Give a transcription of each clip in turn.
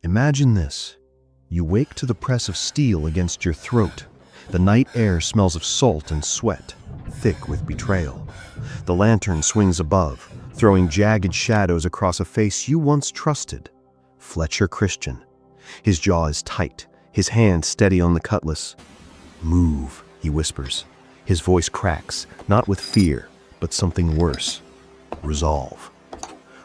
Imagine this. You wake to the press of steel against your throat. The night air smells of salt and sweat, thick with betrayal. The lantern swings above, throwing jagged shadows across a face you once trusted. Fletcher Christian. His jaw is tight, his hand steady on the cutlass. "Move," he whispers. His voice cracks, not with fear, but something worse. Resolve.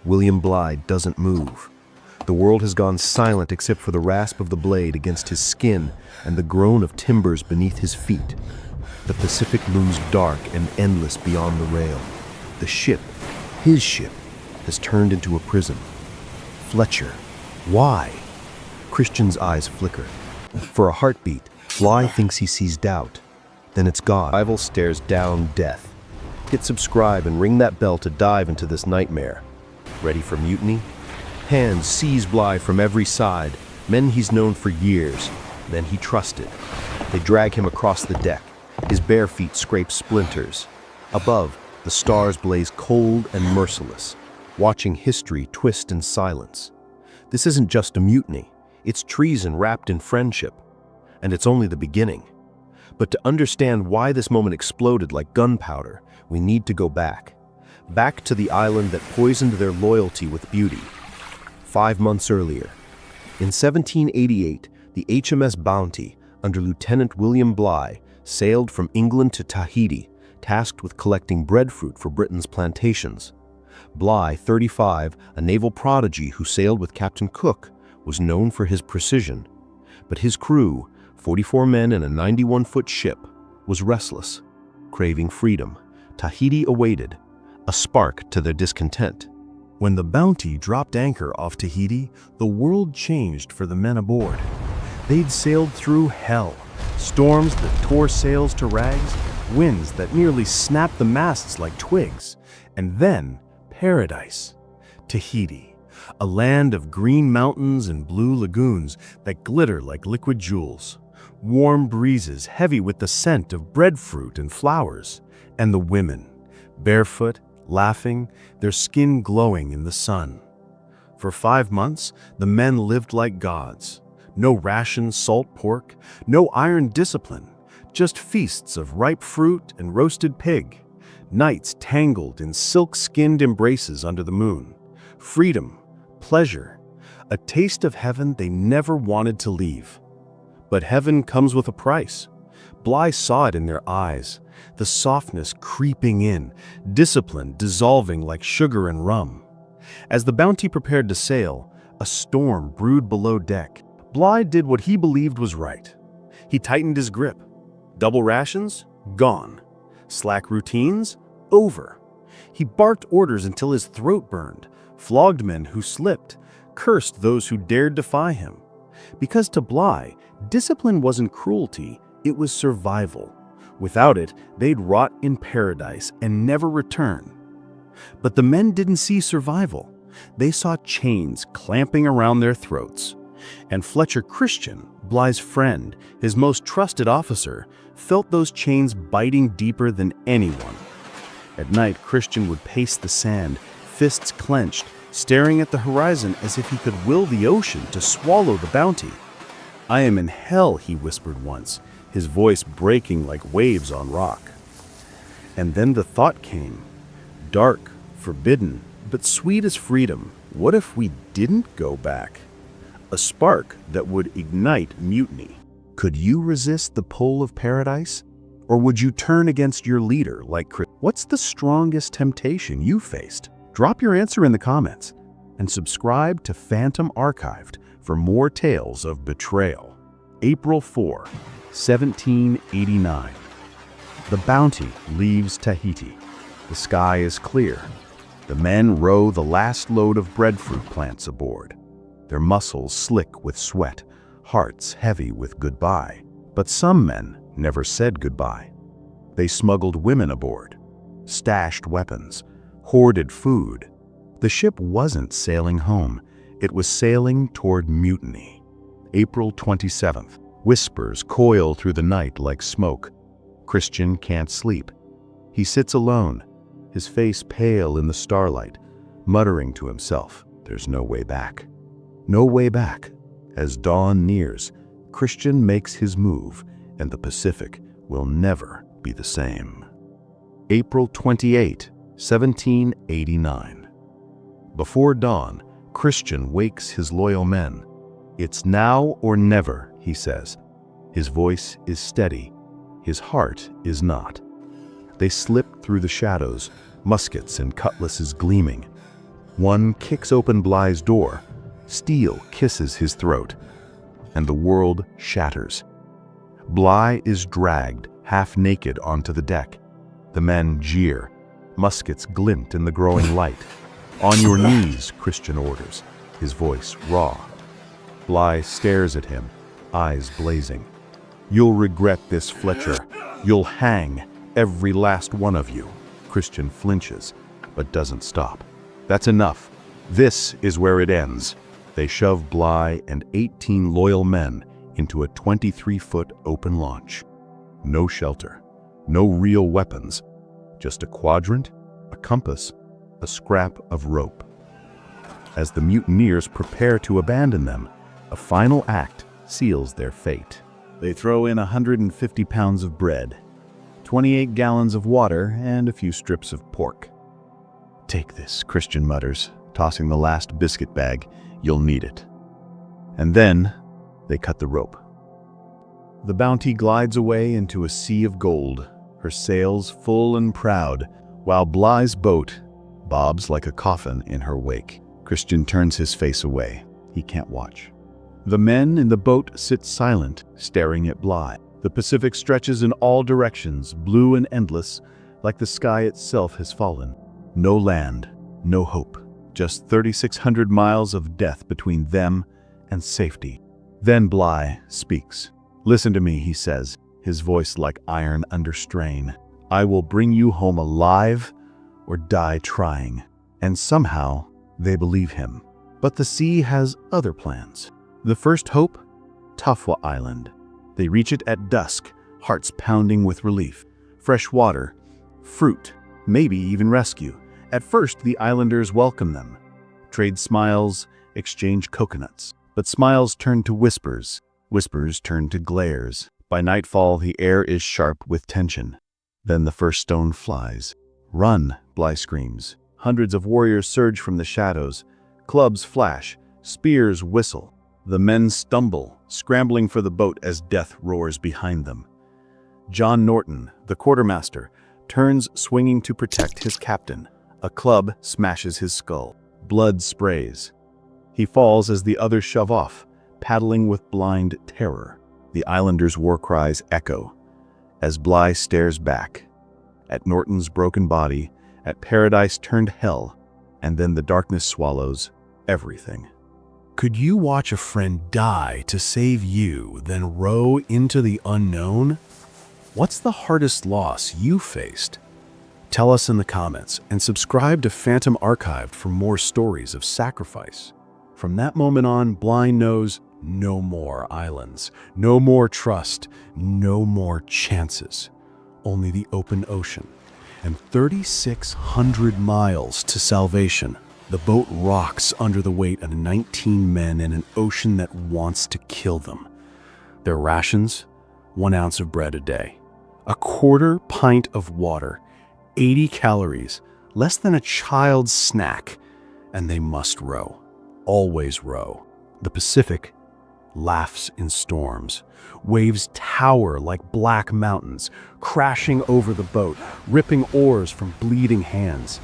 William Bligh doesn't move. The world has gone silent except for the rasp of the blade against his skin and the groan of timbers beneath his feet. The Pacific looms dark and endless beyond the rail. The ship, his ship, has turned into a prison. Fletcher. Why? Christian's eyes flicker. For a heartbeat, Bligh thinks he sees doubt. Then it's gone. Rival stares down death. Hit subscribe and ring that bell to dive into this nightmare. Ready for mutiny? Hands seize Bligh from every side, men he's known for years, then he trusted. They drag him across the deck. His bare feet scrape splinters. Above, the stars blaze cold and merciless, watching history twist in silence. This isn't just a mutiny. It's treason wrapped in friendship. And it's only the beginning. But to understand why this moment exploded like gunpowder, we need to go back. Back to the island that poisoned their loyalty with beauty. 5 months earlier. In 1788, the HMS Bounty, under Lieutenant William Bligh, sailed from England to Tahiti, tasked with collecting breadfruit for Britain's plantations. Bligh, 35, a naval prodigy who sailed with Captain Cook, was known for his precision. But his crew, 44 men in a 91-foot ship, was restless, craving freedom. Tahiti awaited, a spark to their discontent. When the Bounty dropped anchor off Tahiti, the world changed for the men aboard. They'd sailed through hell, storms that tore sails to rags, winds that nearly snapped the masts like twigs, and then paradise. Tahiti, a land of green mountains and blue lagoons that glitter like liquid jewels. Warm breezes heavy with the scent of breadfruit and flowers. And the women, barefoot, laughing, their skin glowing in the sun. For 5 months, the men lived like gods. No rationed salt pork, no iron discipline, just feasts of ripe fruit and roasted pig. Nights tangled in silk-skinned embraces under the moon. Freedom, pleasure, a taste of heaven they never wanted to leave. But heaven comes with a price. Bligh saw it in their eyes, the softness creeping in, discipline dissolving like sugar and rum. As the Bounty prepared to sail, a storm brewed below deck. Bligh did what he believed was right. He tightened his grip. Double rations? Gone. Slack routines? Over. He barked orders until his throat burned, flogged men who slipped, cursed those who dared defy him. Because to Bligh, discipline wasn't cruelty, it was survival. Without it, they'd rot in paradise and never return. But the men didn't see survival. They saw chains clamping around their throats. And Fletcher Christian, Bligh's friend, his most trusted officer, felt those chains biting deeper than anyone. At night, Christian would pace the sand, fists clenched, staring at the horizon as if he could will the ocean to swallow the Bounty. "I am in hell," he whispered once, his voice breaking like waves on rock. And then the thought came, dark, forbidden, but sweet as freedom. What if we didn't go back? A spark that would ignite mutiny. Could you resist the pull of paradise? Or would you turn against your leader like Chris? What's the strongest temptation you faced? Drop your answer in the comments and subscribe to Phantom Archived for more tales of betrayal. April 4, 1789. The Bounty leaves Tahiti. The sky is clear. The men row the last load of breadfruit plants aboard. Their muscles slick with sweat, hearts heavy with goodbye. But some men never said goodbye. They smuggled women aboard, stashed weapons, hoarded food. The ship wasn't sailing home. It was sailing toward mutiny. April 27th. Whispers coil through the night like smoke. Christian can't sleep. He sits alone, his face pale in the starlight, muttering to himself, "There's no way back. No way back." As dawn nears, Christian makes his move, and the Pacific will never be the same. April 28, 1789. Before dawn, Christian wakes his loyal men. "It's now or never," he says. His voice is steady. His heart is not. They slip through the shadows, muskets and cutlasses gleaming. One kicks open Bligh's door. Steel kisses his throat, and the world shatters. Bligh is dragged, half naked, onto the deck. The men jeer. Muskets glint in the growing light. "On your knees," Christian orders, his voice raw. Bligh stares at him, eyes blazing. "You'll regret this, Fletcher. You'll hang, every last one of you." Christian flinches, but doesn't stop. "That's enough. This is where it ends." They shove Bligh and 18 loyal men into a 23-foot open launch. No shelter, no real weapons, just a quadrant, a compass, a scrap of rope. As the mutineers prepare to abandon them, a final act seals their fate. They throw in 150 pounds of bread, 28 gallons of water, and a few strips of pork. "Take this," Christian mutters, tossing the last biscuit bag. "You'll need it." And then they cut the rope. The Bounty glides away into a sea of gold, her sails full and proud, while Bligh's boat bobs like a coffin in her wake. Christian turns his face away. He can't watch. The men in the boat sit silent, staring at Bligh. The Pacific stretches in all directions, blue and endless, like the sky itself has fallen. No land, no hope. Just 3,600 miles of death between them and safety. Then Bligh speaks. "Listen to me," he says, his voice like iron under strain. "I will bring you home alive or die trying." And somehow they believe him. But the sea has other plans. The first hope? Tofua Island. They reach it at dusk, hearts pounding with relief. Fresh water, fruit, maybe even rescue. At first, the islanders welcome them. Trade smiles, exchange coconuts. But smiles turn to whispers. Whispers turn to glares. By nightfall, the air is sharp with tension. Then the first stone flies. "Run," Bligh screams. Hundreds of warriors surge from the shadows. Clubs flash. Spears whistle. The men stumble, scrambling for the boat as death roars behind them. John Norton, the quartermaster, turns swinging to protect his captain. A club smashes his skull. Blood sprays. He falls as the others shove off, paddling with blind terror. The islanders' war cries echo as Bligh stares back at Norton's broken body, at paradise turned hell, and then the darkness swallows everything. Could you watch a friend die to save you, then row into the unknown? What's the hardest loss you faced? Tell us in the comments, and subscribe to Phantom Archived for more stories of sacrifice. From that moment on, Bligh knows no more islands, no more trust, no more chances. Only the open ocean. And 3,600 miles to salvation. The boat rocks under the weight of 19 men in an ocean that wants to kill them. Their rations? 1 ounce of bread a day. A quarter pint of water. 80 calories. Less than a child's snack. And they must row. Always row. The Pacific laughs in storms. Waves tower like black mountains, crashing over the boat, ripping oars from bleeding hands.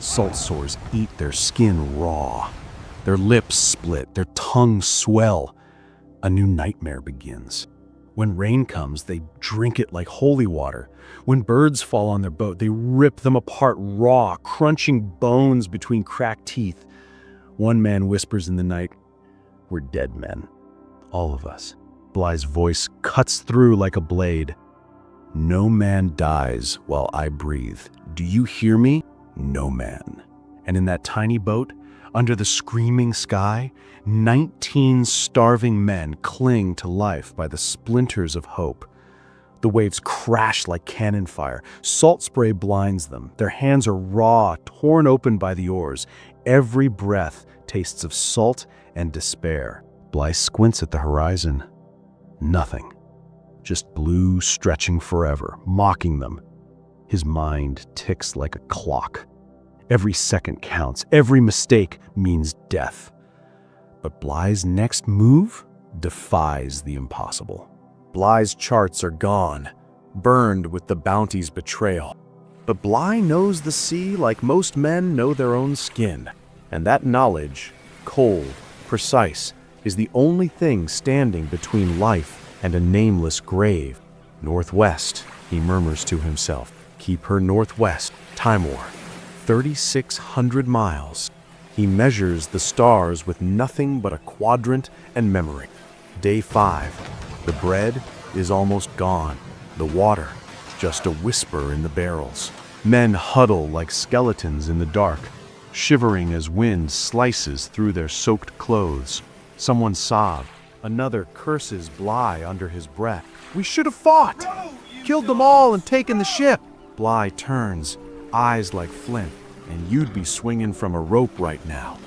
Salt sores eat their skin raw. Their lips split, their tongues swell. A new nightmare begins. When rain comes, they drink it like holy water. When birds fall on their boat, they rip them apart raw, crunching bones between cracked teeth. One man whispers in the night, "We're dead men. All of us." Bligh's voice cuts through like a blade. "No man dies while I breathe. Do you hear me? No man." And in that tiny boat, under the screaming sky, 19 starving men cling to life by the splinters of hope. The waves crash like cannon fire. Salt spray blinds them. Their hands are raw, torn open by the oars. Every breath tastes of salt and despair. Bligh squints at the horizon. Nothing. Just blue stretching forever, mocking them. His mind ticks like a clock. Every second counts. Every mistake means death. But Bligh's next move defies the impossible. Bligh's charts are gone, burned with the bounty's betrayal. But Bligh knows the sea like most men know their own skin. And that knowledge, cold, precise, is the only thing standing between life and a nameless grave. Northwest, he murmurs to himself. Keep her northwest, Timor. 3,600 miles. He measures the stars with nothing but a quadrant and memory. Day 5. The bread is almost gone. The water, just a whisper in the barrels. Men huddle like skeletons in the dark, shivering as wind slices through their soaked clothes. Someone sobs. Another curses Bligh under his breath. We should have fought! Killed them all and taken the ship! Bligh turns, eyes like flint, and you'd be swinging from a rope right now,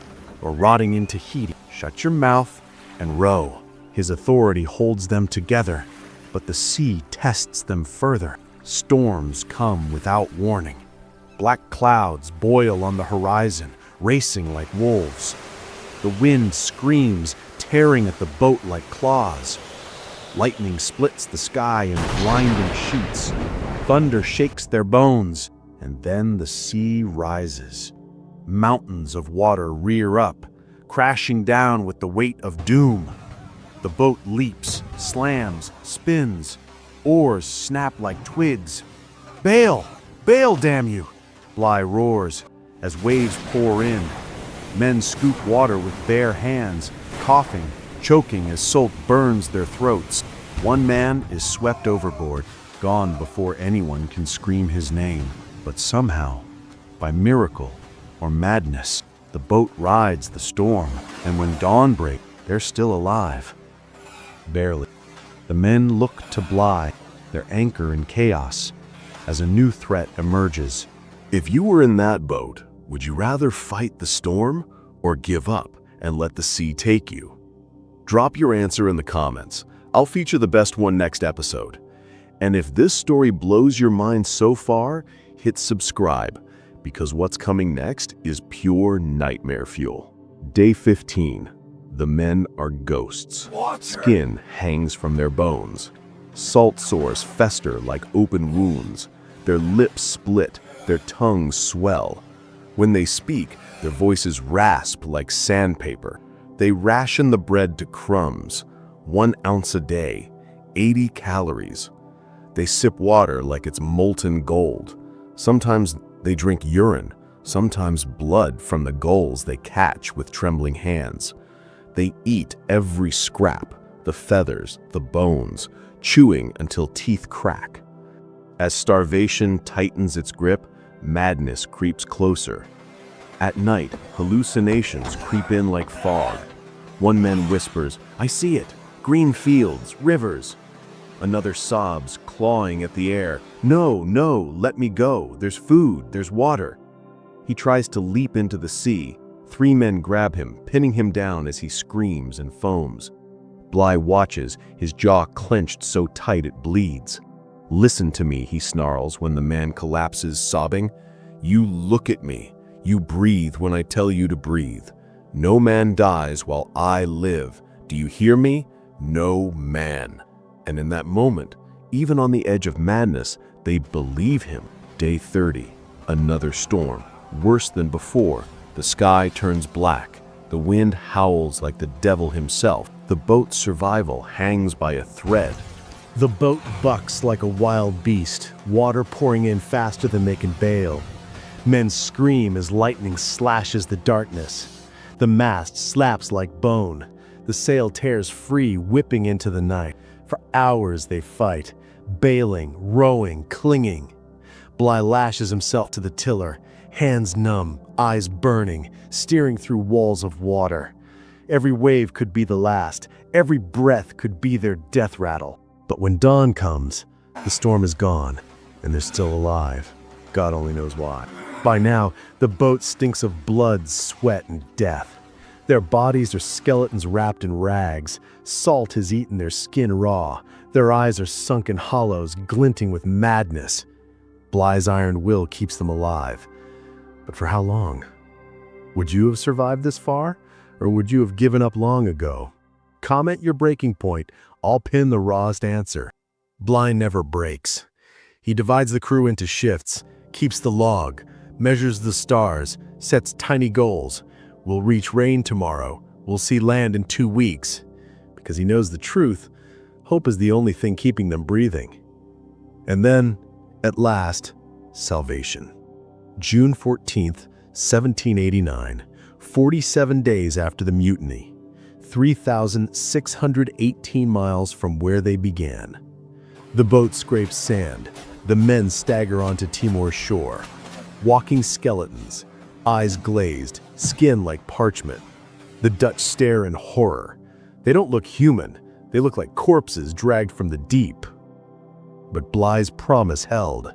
or rotting in Tahiti. Shut your mouth and row. His authority holds them together, but the sea tests them further. Storms come without warning. Black clouds boil on the horizon, racing like wolves. The wind screams, tearing at the boat like claws. Lightning splits the sky in blinding sheets. Thunder shakes their bones, and then the sea rises. Mountains of water rear up, crashing down with the weight of doom. The boat leaps, slams, spins. Oars snap like twigs. Bail! Bail, damn you! Bligh roars as waves pour in. Men scoop water with bare hands, coughing, choking as salt burns their throats. One man is swept overboard, gone before anyone can scream his name. But somehow, by miracle or madness, the boat rides the storm, and when dawn breaks, they're still alive. Barely. The men look to Bligh, their anchor in chaos, as a new threat emerges. If you were in that boat, would you rather fight the storm or give up and let the sea take you? Drop your answer in the comments. I'll feature the best one next episode. And if this story blows your mind so far, hit subscribe, because what's coming next is pure nightmare fuel. Day 15. The men are ghosts. Skin hangs from their bones. Salt sores fester like open wounds. Their lips split, their tongues swell. When they speak, their voices rasp like sandpaper. They ration the bread to crumbs, 1 ounce a day, 80 calories. They sip water like it's molten gold. Sometimes they drink urine, sometimes blood from the gulls they catch with trembling hands. They eat every scrap, the feathers, the bones, chewing until teeth crack. As starvation tightens its grip, madness creeps closer. At night, hallucinations creep in like fog. One man whispers, "I see it, green fields, rivers." Another sobs, clawing at the air, "No, no, let me go, there's food, there's water." He tries to leap into the sea. 3 men grab him, pinning him down as he screams and foams. Bligh watches, his jaw clenched so tight it bleeds. "Listen to me," he snarls when the man collapses, sobbing. "You look at me. You breathe when I tell you to breathe. No man dies while I live. Do you hear me? No man." And in that moment, even on the edge of madness, they believe him. Day 30. Another storm. Worse than before. The sky turns black. The wind howls like the devil himself. The boat's survival hangs by a thread. The boat bucks like a wild beast, water pouring in faster than they can bail. Men scream as lightning slashes the darkness. The mast slaps like bone. The sail tears free, whipping into the night. For hours they fight, bailing, rowing, clinging. Bligh lashes himself to the tiller, hands numb, eyes burning, steering through walls of water. Every wave could be the last. Every breath could be their death rattle. But when dawn comes, the storm is gone, and they're still alive. God only knows why. By now, the boat stinks of blood, sweat, and death. Their bodies are skeletons wrapped in rags. Salt has eaten their skin raw. Their eyes are sunken hollows, glinting with madness. Bligh's iron will keeps them alive. But for how long? Would you have survived this far, or would you have given up long ago? Comment your breaking point. I'll pin the rawest answer. Bligh never breaks. He divides the crew into shifts, keeps the log, measures the stars, sets tiny goals. We'll reach rain tomorrow. We'll see land in 2 weeks. Because he knows the truth, hope is the only thing keeping them breathing. And then, at last, salvation. June 14th, 1789, 47 days after the mutiny, 3,618 miles from where they began. The boat scrapes sand. The men stagger onto Timor's shore. Walking skeletons, eyes glazed, skin like parchment. The Dutch stare in horror. They don't look human. They look like corpses dragged from the deep. But Bligh's promise held.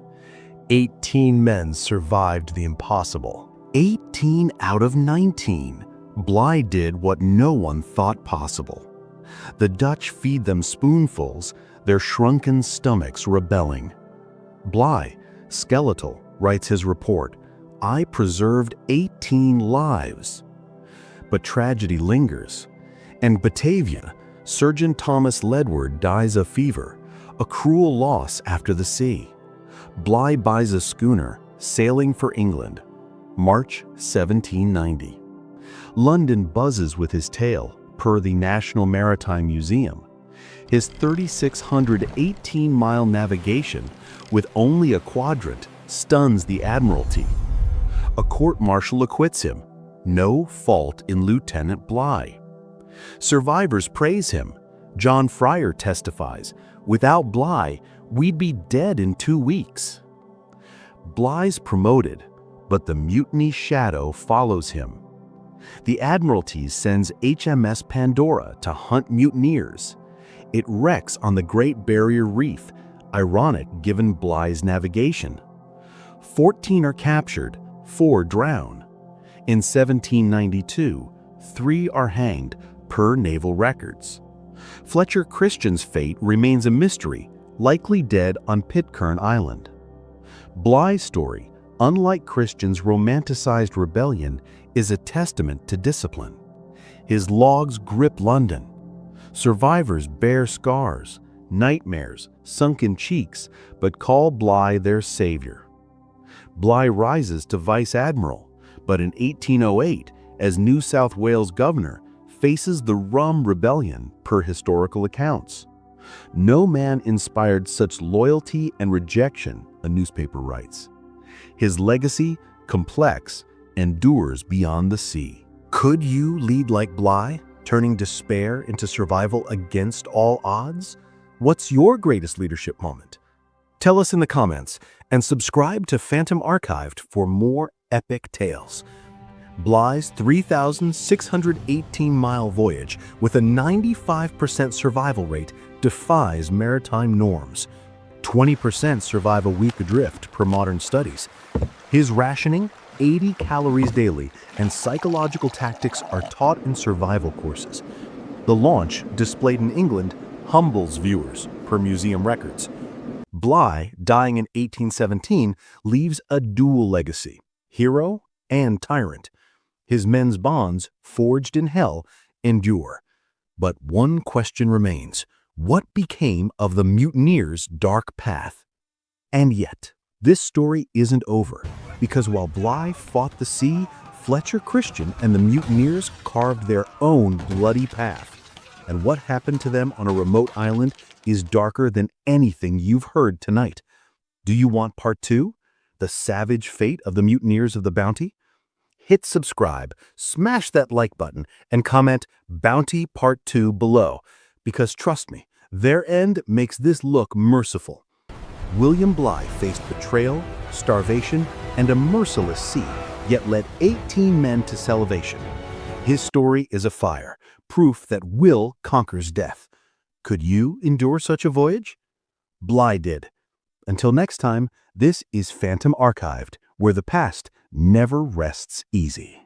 18 men survived the impossible. 18 out of 19. Bligh did what no one thought possible. The Dutch feed them spoonfuls, their shrunken stomachs rebelling. Bligh, skeletal, writes his report, "I preserved 18 lives." But tragedy lingers. And Batavia, Surgeon Thomas Ledward dies of fever, a cruel loss after the sea. Bligh buys a schooner, sailing for England. March 1790. London buzzes with his tale, per the National Maritime Museum. His 3,618-mile navigation, with only a quadrant, stuns the Admiralty. A court-martial acquits him. No fault in Lieutenant Bligh. Survivors praise him. John Fryer testifies, "Without Bligh, we'd be dead in 2 weeks." Bligh's promoted, but the mutiny shadow follows him. The Admiralty sends HMS Pandora to hunt mutineers. It wrecks on the Great Barrier Reef, ironic given Bligh's navigation. 14 are captured, 4 drown. In 1792, 3 are hanged, per naval records. Fletcher Christian's fate remains a mystery, likely dead on Pitcairn Island. Bligh's story, unlike Christian's romanticized rebellion, is a testament to discipline. His logs grip London. Survivors bear scars, nightmares, sunken cheeks, but call Bligh their savior. Bligh rises to vice admiral, but in 1808, as New South Wales governor, faces the Rum Rebellion per historical accounts. No man inspired such loyalty and rejection, a newspaper writes. His legacy, complex, endures beyond the sea. Could you lead like Bligh, turning despair into survival against all odds? What's your greatest leadership moment? Tell us in the comments, and subscribe to Phantom Archived for more epic tales. Bligh's 3,618-mile voyage with a 95% survival rate defies maritime norms. 20% survive a week adrift per modern studies. His rationing, 80 calories daily, and psychological tactics are taught in survival courses. The launch, displayed in England, humbles viewers, per museum records. Bligh, dying in 1817, leaves a dual legacy, hero and tyrant. His men's bonds, forged in hell, endure. But one question remains. What became of the mutineers' dark path? And yet, this story isn't over, because while Bligh fought the sea, Fletcher Christian and the mutineers carved their own bloody path. And what happened to them on a remote island is darker than anything you've heard tonight. Do you want part 2? The savage fate of the mutineers of the Bounty? Hit subscribe, smash that like button, and comment Bounty Part 2 below, because trust me, their end makes this look merciful. William Bligh faced betrayal, starvation, and a merciless sea, yet led 18 men to salvation. His story is a fire, proof that will conquers death. Could you endure such a voyage? Bligh did. Until next time, this is Phantom Archived, where the past never rests easy.